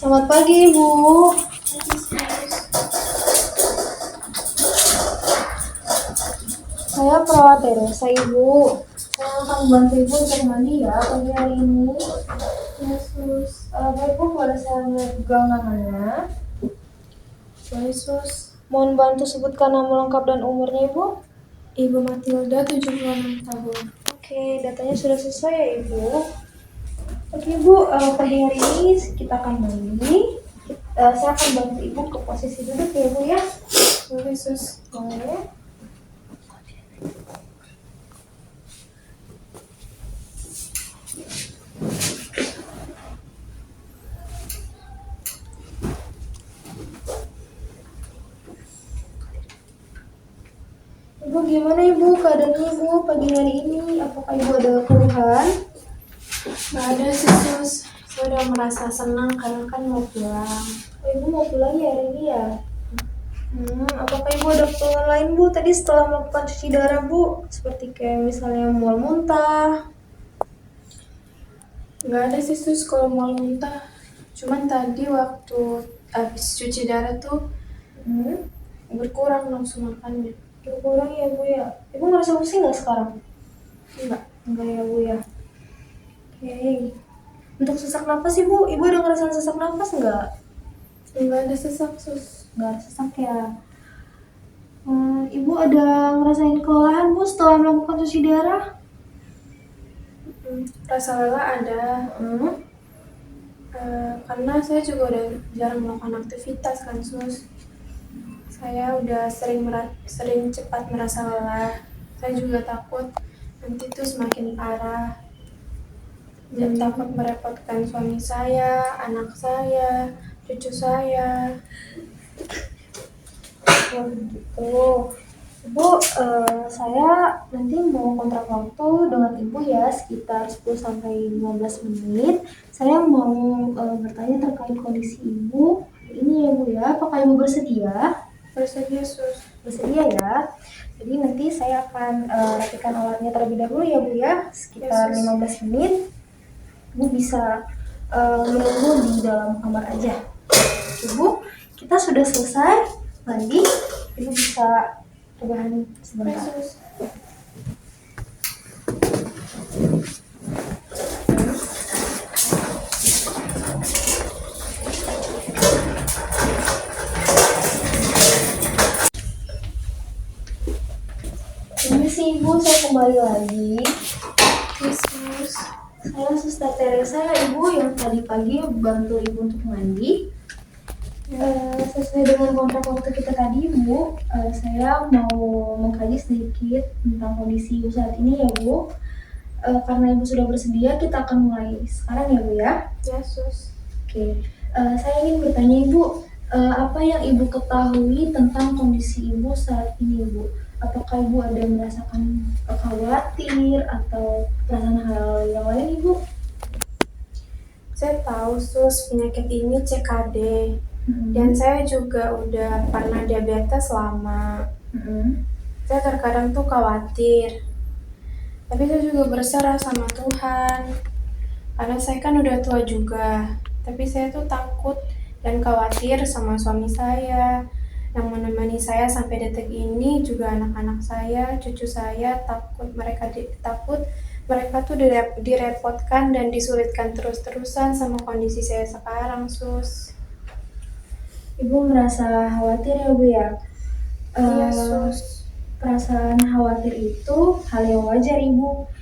Selamat pagi, Ibu. Saya perawat Teresa, Ibu. Saya akan bantu Ibu untuk mandi ya pagi hari ini. Yesus, baik Bu, boleh saya memegang namanya? Yesus, mohon bantu sebutkan nama lengkap dan umurnya, Ibu. Ibu Matilda, 76 tahun. Oke, datanya sudah sesuai ya, Ibu. Oke, Ibu, pagi hari ini kita akan mandi. Saya akan bantu Ibu ke posisi duduk ya, Ibu ya. Yesus. Boleh. Ibu, gimana Ibu keadaannya Ibu pagi hari ini? Apakah Ibu ada keluhan? Gak ada Yesus. Saya udah merasa senang karena kan mau pulang. Oh, Ibu mau pulang ya hari ini ya? Apakah Ibu ada keluhan lain Bu? Tadi setelah melakukan cuci darah Bu, seperti kayak misalnya mual muntah. Gak ada Yesus kalau mau muntah. Cuman tadi waktu habis cuci darah tuh berkurang langsung makannya. Berkurang ya Bu ya? Ibu ngerasa pusing nggak sekarang? Enggak ya Bu ya? Oke. Untuk sesak napas Ibu, Ibu ada ngerasain sesak napas nggak? Gak ada sesak Sus. Nggak sesak ya? Ibu ada ngerasain kelelahan Bu setelah melakukan cuci darah? Rasa lelah ada. Karena saya juga udah jarang melakukan aktivitas kan Sus. Saya udah sering cepat merasa lelah. Saya juga takut nanti tuh semakin parah. Dan takut merepotkan suami saya, anak saya, cucu saya. Oh begitu. Ibu, saya nanti mau kontrak waktu dengan Ibu ya sekitar 10-15 menit. Saya mau bertanya terkait kondisi Ibu ini ya Bu ya. Apakah Ibu bersedia? Bersedia Sus. Bersedia ya. Jadi nanti saya akan rapikan alatnya terlebih dahulu ya Bu ya. Sekitar Yes, 15 menit. Ibu bisa menunggu di dalam kamar aja. Ibu, kita sudah selesai mandi. Ibu bisa rebahan sebentar. Sus. Ini sih Ibu, saya kembali lagi. Yesus. Saya Suster Teresa ya Ibu yang tadi pagi bantu Ibu untuk mandi. Sesuai dengan kontrak waktu kita tadi Ibu, saya mau mengkaji sedikit tentang kondisi Ibu saat ini ya Bu. Karena Ibu sudah bersedia, kita akan mulai sekarang ya Bu ya. Yesus. Oke, saya ingin bertanya Ibu, apa yang Ibu ketahui tentang kondisi Ibu saat ini Ibu? Apakah Ibu ada merasakan khawatir atau perasaan hal yang lain Ibu? Saya tahu Sus penyakit ini CKD. Dan saya juga udah pernah diabetes lama. Saya terkadang tuh khawatir. Tapi saya juga berserah sama Tuhan. Karena saya kan udah tua juga. Tapi saya tuh takut dan khawatir sama suami saya. Yang menemani saya sampai detik ini juga anak-anak saya, cucu saya, takut mereka tuh direpotkan dan disulitkan terus-terusan sama kondisi saya sekarang, Sus. Ibu merasa khawatir ya Bu ya? Iya, Sus. Perasaan khawatir itu hal yang wajar Ibu.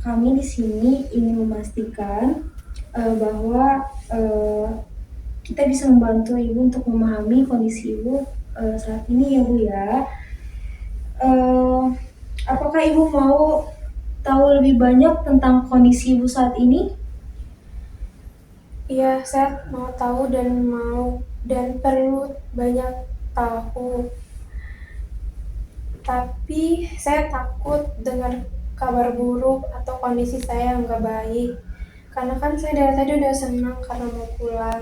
Kami di sini ingin memastikan bahwa kita bisa membantu Ibu untuk memahami kondisi Ibu saat ini ya Bu ya. Apakah Ibu mau tahu lebih banyak tentang kondisi Ibu saat ini? Iya, saya mau tahu dan perlu banyak tahu. Tapi saya takut dengar kabar buruk atau kondisi saya yang nggak baik. Karena kan saya dari tadi udah senang karena mau pulang.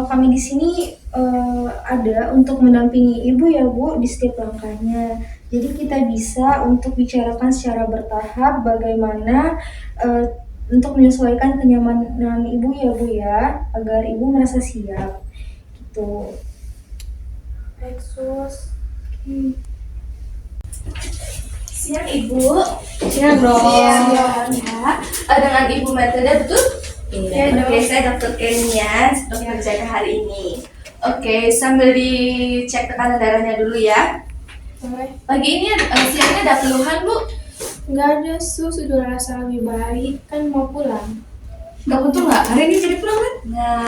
Kami di sini ada untuk mendampingi Ibu ya Bu di setiap langkahnya. Jadi kita bisa untuk bicarakan secara bertahap bagaimana untuk menyesuaikan kenyamanan ibu ya Bu ya, agar ibu merasa siap gitu. Baik sus. Siang Ibu. Siap dong. Siang ya. Dengan Ibu Matilda betul? Iya, Oke, dong. saya Dokter Kenia, dokter jaga hari ini. Oke, sambil dicek tekanan darahnya dulu ya. Boleh. Pagi ini siangnya ada keluhan Bu? Nggak ada sus, sudah rasa lebih baik, kan mau pulang. Nggak betul nggak? Hari ini jadi pulang kan? Nah,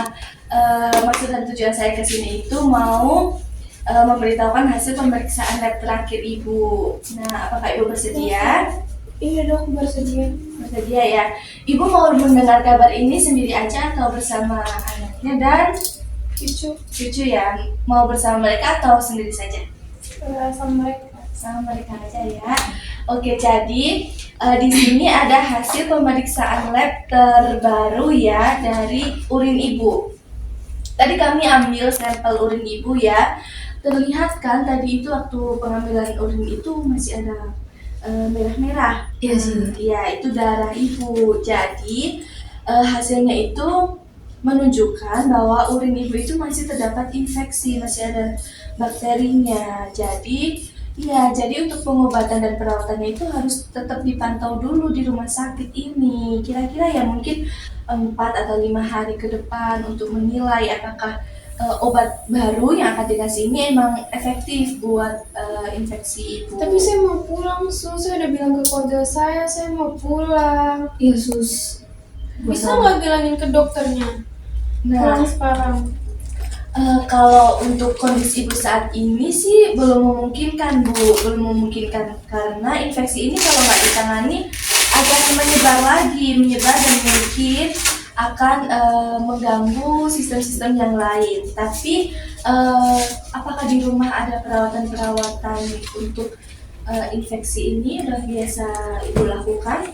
maksud dan tujuan saya ke sini itu mau memberitahukan hasil pemeriksaan lab terakhir Ibu. Nah, apakah Ibu bersedia? Iya dok, bersedia. Bersedia ya. Ibu mau mendengar kabar ini sendiri aja atau bersama anaknya dan cucu ya? Mau bersama mereka atau sendiri saja? Sama mereka. Sama mereka aja ya. Oke, jadi di sini ada hasil pemeriksaan lab terbaru ya dari urin Ibu. Tadi kami ambil sampel urin Ibu ya. Terlihat kan tadi itu waktu pengambilan urin itu masih ada merah-merah. Iya sih. Iya, itu darah Ibu. Jadi hasilnya itu menunjukkan bahwa urin Ibu itu masih terdapat infeksi, masih ada bakterinya. Jadi untuk pengobatan dan perawatannya itu harus tetap dipantau dulu di rumah sakit ini. Kira-kira ya mungkin 4 atau 5 hari ke depan untuk menilai apakah obat baru yang akan dikasih ini emang efektif buat infeksi Ibu. Tapi saya mau pulang sus, saya udah bilang ke keluarga saya mau pulang. Iya sus. Bisa nggak bilangin ke dokternya? Nah, Pulang sekarang. kalau untuk kondisi Ibu saat ini sih belum memungkinkan Bu, belum memungkinkan karena infeksi ini kalau nggak ditangani akan menyebar dan mungkin akan mengganggu sistem-sistem yang lain. Tapi apakah di rumah ada perawatan untuk infeksi ini udah biasa Ibu lakukan?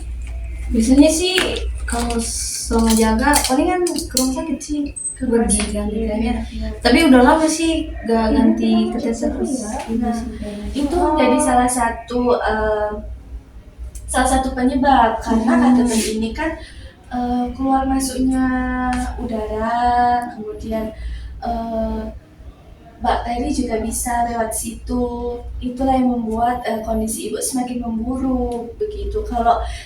Biasanya sih kalau selama jaga palingan ke rumah sakit sih, pergi ganti kayaknya. Tapi udah lama sih gak ganti kateter terus. Nah, itu jadi salah satu penyebab karena kateter ini kan keluar masuknya udara, kemudian bakteri juga bisa lewat situ. Itulah yang membuat kondisi Ibu semakin memburuk begitu.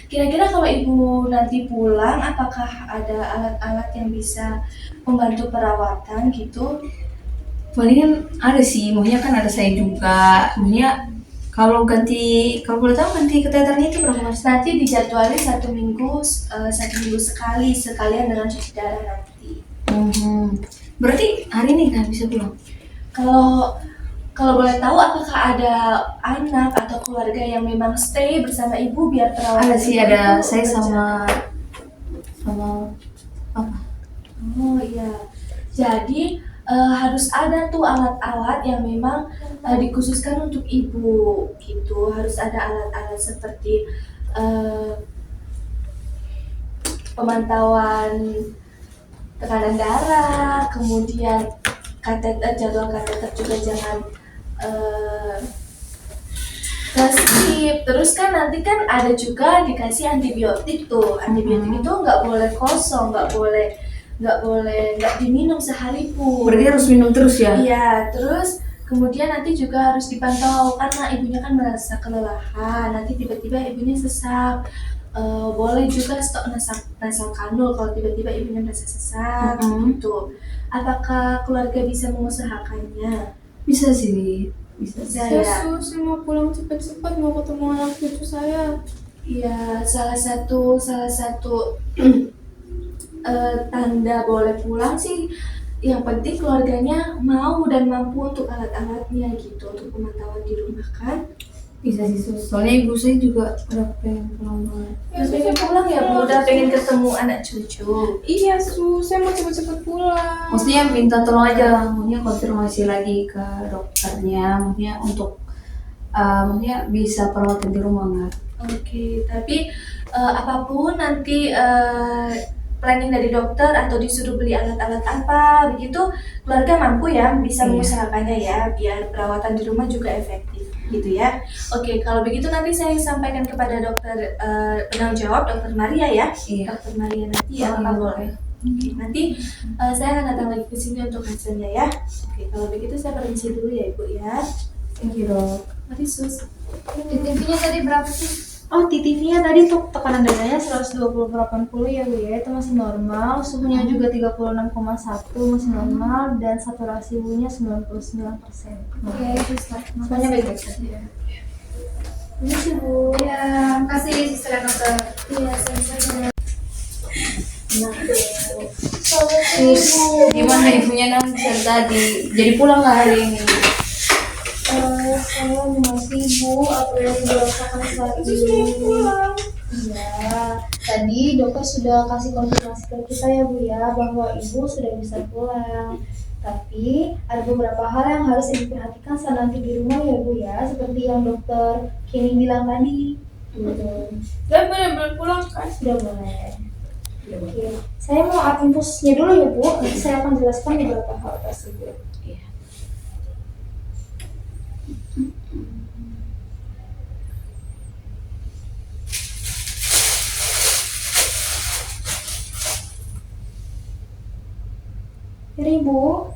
Kira-kira kalau Ibu nanti pulang, apakah ada alat-alat yang bisa membantu perawatan gitu? Palingan ada sih, maunya kan ada saya juga. Maunya kalau boleh tahu ganti kateternya itu berapa mas? Nanti dijadwalin 1 minggu sekali, sekalian dengan cuci darah nanti. Berarti hari ini kan bisa pulang? Kalau boleh tahu, apakah ada anak atau keluarga yang memang stay bersama Ibu biar perawatan? Ada sih, Ibu ada itu saya berjalan? sama apa? Oh iya, jadi harus ada tuh alat-alat yang memang dikhususkan untuk Ibu gitu. Harus ada alat-alat seperti pemantauan tekanan darah, kemudian jadwal kateter juga jangan skip. Terus kan nanti kan ada juga dikasih antibiotik tuh. Antibiotik itu nggak boleh kosong, nggak diminum sehari pun. Berarti harus minum terus ya? Iya, terus kemudian nanti juga harus dipantau karena ibunya kan merasa kelelahan. Nanti tiba-tiba ibunya sesak. Boleh juga stok nasal kanul kalau tiba-tiba ibunya merasa sesak gitu. Apakah keluarga bisa mengusahakannya? Bisa sih, bisa. Saya Sus, saya mau pulang cepat-cepat, mau ketemu anak cucu saya. ya salah satu tanda boleh pulang sih yang penting keluarganya mau dan mampu untuk alat-alatnya gitu, untuk pemantauan di rumah kan. Bisa sih sus. Soalnya ibu saya juga udah pengen pulang banget. Ya, sus, Pengen saya pulang ya Bu, pulang, udah pengen sus. ketemu anak cucu. Iya sus, saya mau cepet-cepet pulang. Maksudnya minta tolong aja, maksudnya konfirmasi lagi ke dokternya, maksudnya untuk maksudnya bisa perawatan di rumah nggak? Oke, tapi apapun nanti planning dari dokter atau disuruh beli alat-alat apa begitu, keluarga mampu ya bisa Iya. mengusahakannya ya biar perawatan di rumah juga efektif. gitu ya. Oke, kalau begitu nanti saya sampaikan kepada dokter penanggung jawab, dokter Maria ya. Iya. Dokter Maria nanti ya, Oh, apa iya. boleh. Oke, nanti saya akan datang lagi ke sini untuk hasilnya ya. Oke, kalau begitu saya permisi dulu ya Ibu ya. Thank you, Dok. Mari sus. TTV-nya tadi berapa sih? Oh, TTV-nya tadi untuk tekanan darahnya 120/80 ya Bu ya, itu masih normal, suhunya juga 36,1 masih normal, dan saturasi ibunya 99%. Oke, Suster. Semuanya baik-baik saja. Ini sih Bu. Ya, makasih Suster dan Dokter. Iya, sama-sama. Gimana ibunya nang tadi? Jadi pulang nggak hari ini? Saya masih Bu, apa yang dirasakan saat ini? Iya, tadi dokter sudah kasih konfirmasi ke kita ya Bu ya, bahwa Ibu sudah bisa pulang. Tapi ada beberapa hal yang harus Ibu perhatikan saat nanti di rumah ya Bu ya, seperti yang dokter Kenny bilang tadi. Gitu. Dan benar-benar pulang kan? Sudah boleh. Oke, saya mau infusnya dulu ya Bu, nanti saya akan jelaskan beberapa hal tersebut. Jadi Bu,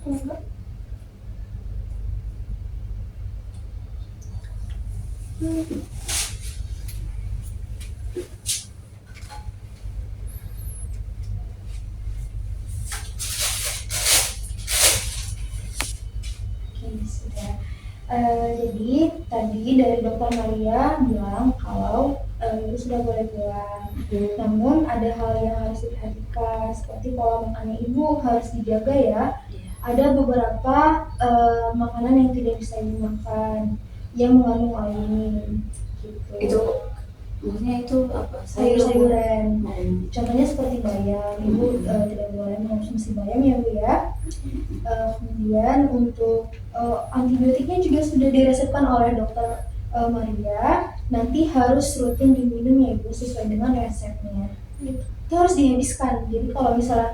oke, sudah. Jadi tadi dari dokter Maria bilang kalau Ibu sudah boleh pulang. Namun ada hal yang harus diperhatikan seperti pola makannya Ibu harus dijaga ya. Ada beberapa makanan yang tidak bisa Ibu makan yang mengandung aluminium. Gitu. Itu maksudnya itu apa? Sayur-sayuran. Contohnya seperti bayam, Ibu tidak boleh mengonsumsi bayam ya Bu ya. Kemudian untuk antibiotiknya juga sudah diresepkan oleh dokter Maria. Nanti harus rutin diminum ya Ibu sesuai dengan resepnya. Itu harus dihabiskan. Jadi kalau misalnya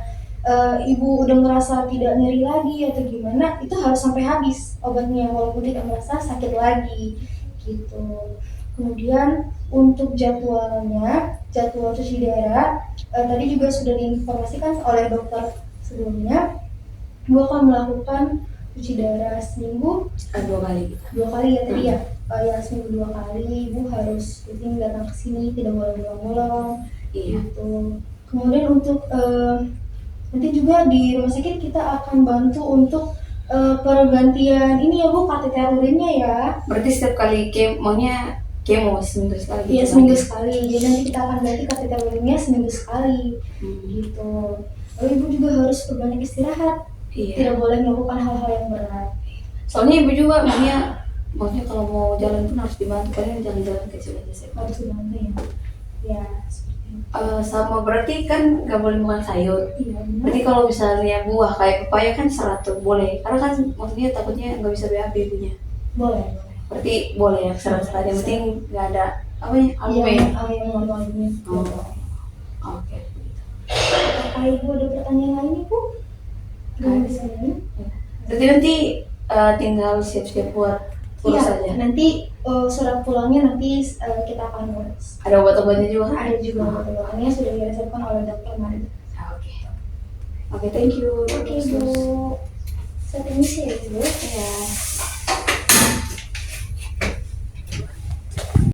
Ibu udah merasa tidak nyeri lagi atau gimana, itu harus sampai habis obatnya walaupun tidak merasa sakit lagi gitu. Kemudian untuk jadwalnya, jadwal cuci darah tadi juga sudah diinformasikan oleh dokter sebelumnya. Ibu akan melakukan cuci darah seminggu 2 kali. ya tadi ya. Ya seminggu 2 kali. Ibu harus rutin datang ke sini, tidak boleh bolong-bolong. Gitu. Kemudian untuk nanti juga di rumah sakit kita akan bantu untuk pergantian ini ya Bu, kateter urinnya ya. Berarti setiap kali maunya kemo seminggu sekali. Iya gitu, seminggu Bang? sekali. Jadi nanti kita akan ganti kateter urinnya seminggu sekali. Gitu. Lalu Ibu juga harus berbanyak istirahat. Iya. Tidak boleh melakukan hal-hal yang berat. Soalnya ibu juga maunya kalau mau jalan pun harus dibantu, kalian jalan-jalan kecil aja sih. Harus dibantu ya. Ya, seperti itu. Sama berarti kan nggak boleh makan sayur. Iya, benar. Berarti kalau misalnya buah kayak pepaya kan serat tuh boleh, karena kan maksudnya takutnya nggak bisa BAB ibunya. Boleh. Berarti boleh ya serat-serat, yang penting nggak ada apa ya alumni. Yang alumni. Oh. Oke. Apakah Ibu ada pertanyaan lain Ibu? Belum bisa ini. Berarti nanti tinggal siap-siap buat urus Iya, saja. nanti surat pulangnya nanti kita akan urus. Ada obat-obatnya juga kan? Ada juga obat-obatnya sudah diresepkan oleh dokter Maria. Oke. Oke, thank you. Oke Bu, saya permisi ya Bu. Ya.